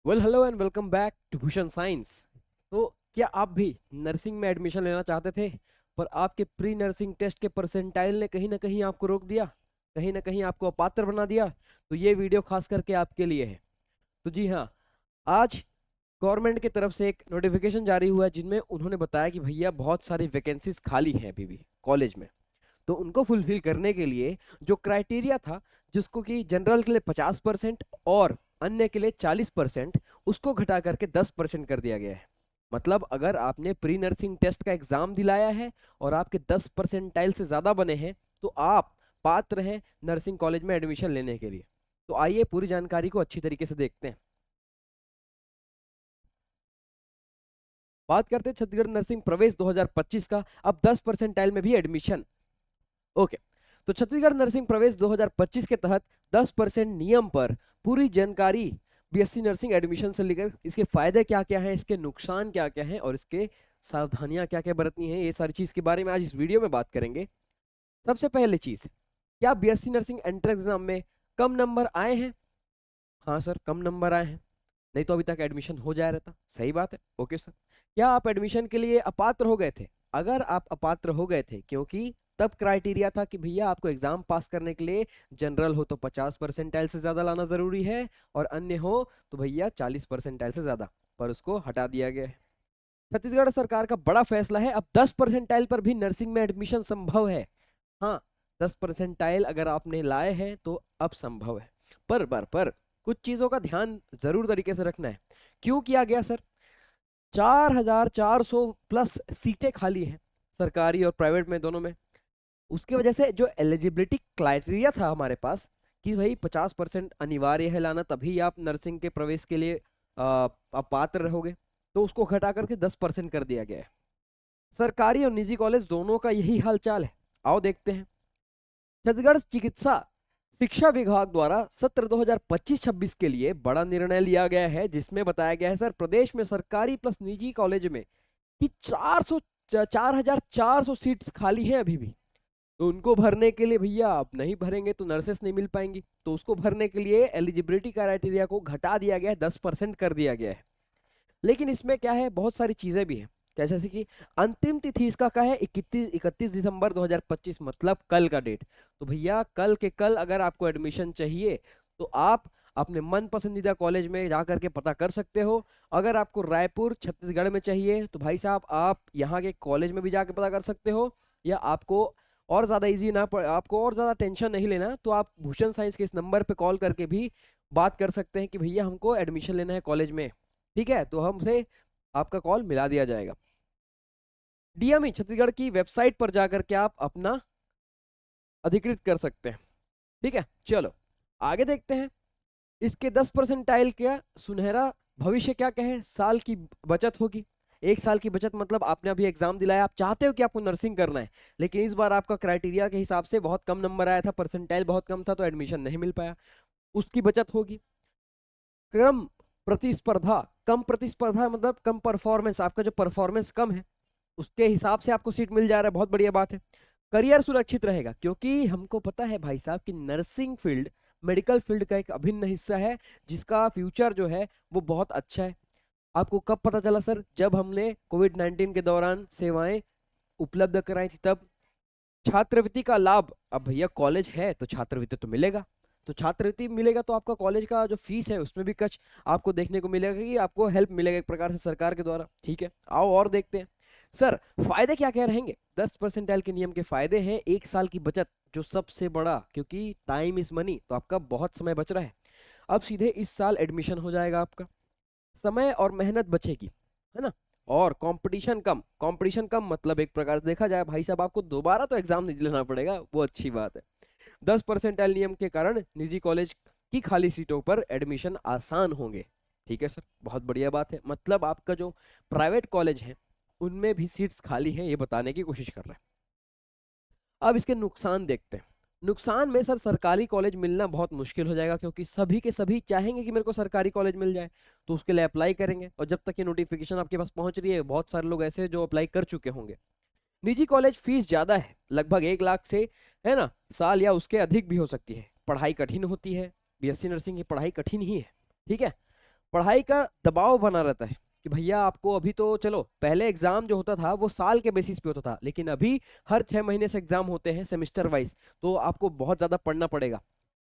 Hello and welcome back to Bhushan science. तो क्या आप भी नर्सिंग में एडमिशन लेना चाहते थे, पर आपके प्री नर्सिंग टेस्ट के परसेंटाइल ने कहीं ना कहीं आपको रोक दिया, कहीं ना कहीं आपको अपात्र बना दिया? तो ये वीडियो खास करके आपके लिए है। तो जी हाँ, आज गवर्नमेंट की तरफ से एक नोटिफिकेशन जारी हुआ है जिनमें उन्होंने बताया कि भैया बहुत सारी वैकेंसीज खाली हैं अभी भी कॉलेज में। तो उनको फुलफिल करने के लिए जो क्राइटेरिया था, जिसको कि जनरल के लिए 50% और अन्य के लिए 40%, उसको घटा करके 10% कर दिया गया है। मतलब अगर आपने प्री नर्सिंग टेस्ट का एग्जाम दिलाया है और आपके 10% से ज्यादा बने हैं, तो आप पात्र हैं नर्सिंग कॉलेज में एडमिशन लेने के लिए। तो आइए पूरी जानकारी को अच्छी तरीके से देखते हैं। बात करते हैं छत्तीसगढ़ नर्सिंग प्रवेश 2025 का। अब 10% में भी एडमिशन। ओके। तो छत्तीसगढ़ नर्सिंग प्रवेश 2025 के तहत 10% नियम पर पूरी जानकारी, बीएससी नर्सिंग एडमिशन से लेकर इसके फायदे क्या क्या हैं, इसके नुकसान क्या क्या हैं और इसके सावधानियां क्या क्या बरतनी है, ये सारी चीज के बारे में आज इस वीडियो में बात करेंगे। सबसे पहले चीज, क्या बीएससी नर्सिंग एंट्रेंस एग्जाम में कम नंबर आए हैं? हाँ सर, कम नंबर आए हैं, नहीं तो अभी तक एडमिशन हो जाया रहता। सही बात है, ओके सर। क्या आप एडमिशन के लिए अपात्र हो गए थे? अगर आप अपात्र हो गए थे, क्योंकि तब क्राइटेरिया था कि भैया आपको एग्जाम पास करने के लिए जनरल हो तो 50% से ज्यादा लाना जरूरी है, और अन्य हो तो भैया 40% से ज्यादा, पर उसको हटा दिया गया है। छत्तीसगढ़ सरकार का बड़ा फैसला है, अब 10% पर भी नर्सिंग में एडमिशन संभव है। हाँ, 10% अगर आपने लाए हैं तो अब संभव है। पर कुछ चीजों का ध्यान जरूर तरीके से रखना है। क्यों किया गया सर? 4400 प्लस सीटें खाली हैं, सरकारी और प्राइवेट में, दोनों में। उसकी वजह से जो एलिजिबिलिटी क्राइटेरिया था हमारे पास कि भाई 50% अनिवार्य है लाना, तभी आप नर्सिंग के प्रवेश के लिए आप पात्र रहोगे, तो उसको घटा करके 10% कर दिया गया है। सरकारी और निजी कॉलेज दोनों का यही हाल चाल है। आओ देखते हैं। छत्तीसगढ़ चिकित्सा शिक्षा विभाग द्वारा सत्र 2025-26 के लिए बड़ा निर्णय लिया गया है, जिसमें बताया गया है सर, प्रदेश में सरकारी प्लस निजी कॉलेज में कि 4400 सीट्स खाली हैं अभी भी। तो उनको भरने के लिए भैया, आप नहीं भरेंगे तो नर्सेस नहीं मिल पाएंगी, तो उसको भरने के लिए एलिजिबिलिटी क्राइटेरिया को घटा दिया गया है, 10% कर दिया गया है। लेकिन इसमें क्या है, बहुत सारी चीजें भी हैं। जैसे कि अंतिम तिथि इसका क्या है, 31 दिसंबर 2025, मतलब कल का डेट। तो भैया कल के कल अगर आपको एडमिशन चाहिए तो आप अपने मन पसंदीदा कॉलेज में जा करके पता कर सकते हो। अगर आपको रायपुर छत्तीसगढ़ में चाहिए तो भाई साहब आप यहाँ के कॉलेज में भी जाके पता कर सकते हो, या आपको और ज़्यादा इजी ना पड़, आपको और ज़्यादा टेंशन नहीं लेना, तो आप भूषण साइंस के इस नंबर पे कॉल करके भी बात कर सकते हैं कि भैया हमको एडमिशन लेना है कॉलेज में। ठीक है, तो हमसे आपका कॉल मिला दिया जाएगा। डीएमई छत्तीसगढ़ की वेबसाइट पर जाकर के आप अपना अधिकृत कर सकते हैं। ठीक है, चलो आगे देखते हैं। इसके 10% का सुनहरा भविष्य क्या कहे, साल की बचत होगी। एक साल की बचत मतलब आपने अभी एग्जाम दिलाया, आप चाहते हो कि आपको नर्सिंग करना है, लेकिन इस बार आपका क्राइटेरिया के हिसाब से बहुत कम नंबर आया था, परसेंटाइल बहुत कम था, तो एडमिशन नहीं मिल पाया, उसकी बचत होगी। कम प्रतिस्पर्धा, कम प्रतिस्पर्धा मतलब कम परफॉर्मेंस, आपका जो परफॉर्मेंस कम है उसके हिसाब से आपको सीट मिल जा रहा है, बहुत बढ़िया बात है। करियर सुरक्षित रहेगा, क्योंकि हमको पता है भाई साहब कि नर्सिंग फील्ड मेडिकल फील्ड का एक अभिन्न हिस्सा है, जिसका फ्यूचर जो है वो बहुत अच्छा है। आपको कब पता चला सर? जब हमने कोविड-19 के दौरान सेवाएं उपलब्ध कराई थी तब। छात्रवृत्ति का लाभ, अब भैया कॉलेज है तो छात्रवृत्ति तो मिलेगा, तो छात्रवृत्ति मिलेगा तो आपका कॉलेज का जो फीस है उसमें भी कुछ आपको देखने को मिलेगा कि आपको हेल्प मिलेगा एक प्रकार से सरकार के द्वारा। ठीक है, आओ और देखते हैं सर फायदे क्या क्या रहेंगे। 10% के नियम के फायदे हैं, एक साल की बचत जो सबसे बड़ा, क्योंकि टाइम इज मनी, तो आपका बहुत समय बच रहा है। अब सीधे इस साल एडमिशन हो जाएगा आपका, समय और मेहनत बचेगी, है ना। और कंपटीशन कम मतलब एक प्रकार से देखा जाए भाई साहब, आपको दोबारा तो एग्जाम नहीं देना पड़ेगा, वो अच्छी बात है। 10% नियम के कारण निजी कॉलेज की खाली सीटों पर एडमिशन आसान होंगे। ठीक है सर, बहुत बढ़िया बात है, मतलब आपका जो प्राइवेट कॉलेज है उनमें भी सीट्स खाली हैं, ये बताने की कोशिश कर रहे हैं। अब इसके नुकसान देखते हैं। नुकसान में सर, सरकारी कॉलेज मिलना बहुत मुश्किल हो जाएगा, क्योंकि सभी के सभी चाहेंगे कि मेरे को सरकारी कॉलेज मिल जाए, तो उसके लिए अप्लाई करेंगे, और जब तक ये नोटिफिकेशन आपके पास पहुंच रही है बहुत सारे लोग ऐसे जो अप्लाई कर चुके होंगे। निजी कॉलेज फीस ज्यादा है, लगभग 1 लाख से, है ना, साल या उसके अधिक भी हो सकती है। पढ़ाई कठिन होती है, बीएससी नर्सिंग की पढ़ाई कठिन ही है। ठीक है, पढ़ाई का दबाव बना रहता है कि भैया आपको अभी तो चलो, पहले एग्जाम जो होता था वो साल के बेसिस पे होता था, लेकिन अभी हर 6 महीने से एग्जाम होते हैं सेमेस्टर वाइज, तो आपको बहुत ज्यादा पढ़ना पड़ेगा।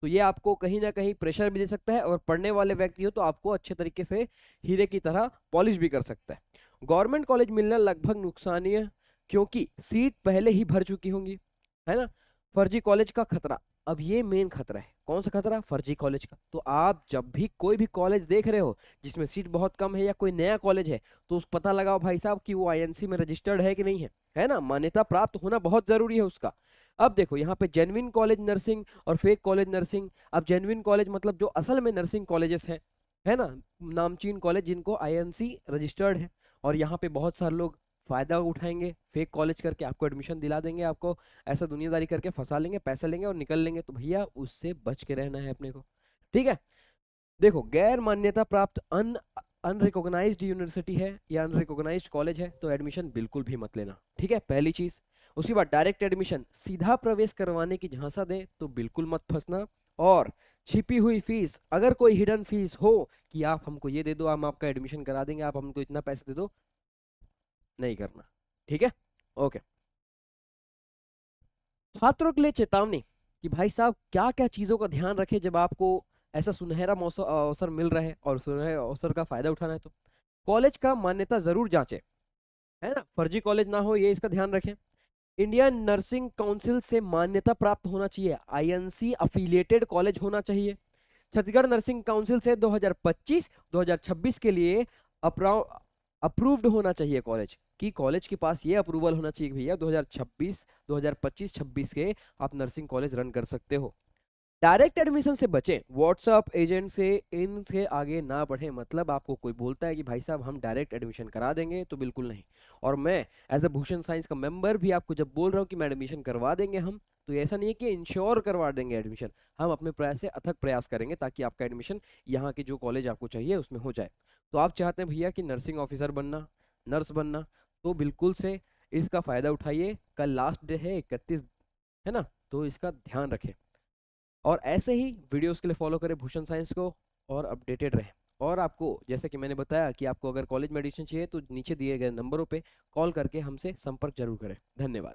तो ये आपको कहीं ना कहीं प्रेशर भी दे सकता है, और पढ़ने वाले व्यक्ति हो तो आपको अच्छे तरीके से हीरे की तरह पॉलिश भी कर सकता है। गवर्नमेंट कॉलेज मिलना लगभग नुकसानीय, क्योंकि सीट पहले ही भर चुकी होंगी, है ना। फर्जी कॉलेज का खतरा, अब ये मेन खतरा है। कौन सा खतरा? फर्जी कॉलेज का। तो आप जब भी कोई भी कॉलेज देख रहे हो जिसमें सीट बहुत कम है, या कोई नया कॉलेज है, तो उस पता लगाओ भाई साहब कि वो आईएनसी में रजिस्टर्ड है कि नहीं है ना। मान्यता प्राप्त होना बहुत जरूरी है उसका। अब देखो यहाँ पे जेन्युइन कॉलेज नर्सिंग और फेक कॉलेज नर्सिंग। अब जेन्युइन कॉलेज मतलब जो असल में नर्सिंग कॉलेजेस हैं, है ना, नामचीन कॉलेज जिनको आईएनसी रजिस्टर्ड है, और यहाँ पे बहुत सारे लोग फायदा उठाएंगे, फेक कॉलेज करके आपको एडमिशन दिला देंगे, आपको ऐसा दुनियादारी करके फंसा लेंगे, पैसे लेंगे और निकल लेंगे। तो भैया उससे बच के रहना है अपने को, ठीक है। देखो, गैर मान्यता प्राप्त अनरिकॉग्नाइज्ड यूनिवर्सिटी है या अनरिकॉग्नाइज्ड कॉलेज है तो एडमिशन बिल्कुल भी मत लेना, ठीक है, पहली चीज। उसके बाद डायरेक्ट एडमिशन, सीधा प्रवेश करवाने की झांसा दे तो बिल्कुल मत फंसना। और छिपी हुई फीस, अगर कोई हिडन फीस हो कि आप हमको ये दे दो, हम आपका एडमिशन करा देंगे, आप हमको इतना पैसे दे दो, नहीं करना, ठीक है। ओके। छात्रों के लिए चेतावनी कि भाई साहब क्या क्या चीजों का ध्यान रखें जब आपको ऐसा सुनहरा मौसम अवसर मिल रहा है और सुनहरे अवसर का फायदा उठाना है। तो कॉलेज का मान्यता जरूर जांचें, है ना, फर्जी कॉलेज ना हो, ये इसका ध्यान रखें। इंडियन नर्सिंग काउंसिल से मान्यता प्राप्त होना चाहिए, आईएनसी अफिलिएटेड कॉलेज होना चाहिए। छत्तीसगढ़ नर्सिंग काउंसिल से 2025-2026 के लिए अप्रूव्ड होना चाहिए कॉलेज, कि कॉलेज के पास ये अप्रूवल होना चाहिए कि भैया 2026 2025 26 के आप नर्सिंग कॉलेज रन कर सकते हो। डायरेक्ट एडमिशन से बचें, व्हाट्सअप एजेंट से इनसे आगे ना बढ़े। मतलब आपको कोई बोलता है कि भाई साहब हम डायरेक्ट एडमिशन करा देंगे, तो बिल्कुल नहीं। और मैं एज अ भूषण साइंस का मेंबर भी आपको जब बोल रहा हूँ कि मैं एडमिशन करवा देंगे हम, तो ऐसा नहीं है कि इंश्योर करवा देंगे एडमिशन, हम अपने प्रयास से अथक प्रयास करेंगे ताकि आपका एडमिशन यहाँ के जो कॉलेज आपको चाहिए उसमें हो जाए। तो आप चाहते हैं भैया कि नर्सिंग ऑफिसर बनना, नर्स बनना, तो बिल्कुल से इसका फायदा उठाइए। कल लास्ट डे है 31, है ना, तो इसका ध्यान रखें। और ऐसे ही वीडियोस के लिए फॉलो करें भूषण साइंस को और अपडेटेड रहें। और आपको जैसे कि मैंने बताया कि आपको अगर कॉलेज में एडमिशन चाहिए तो नीचे दिए गए नंबरों पे कॉल करके हमसे संपर्क जरूर करें। धन्यवाद।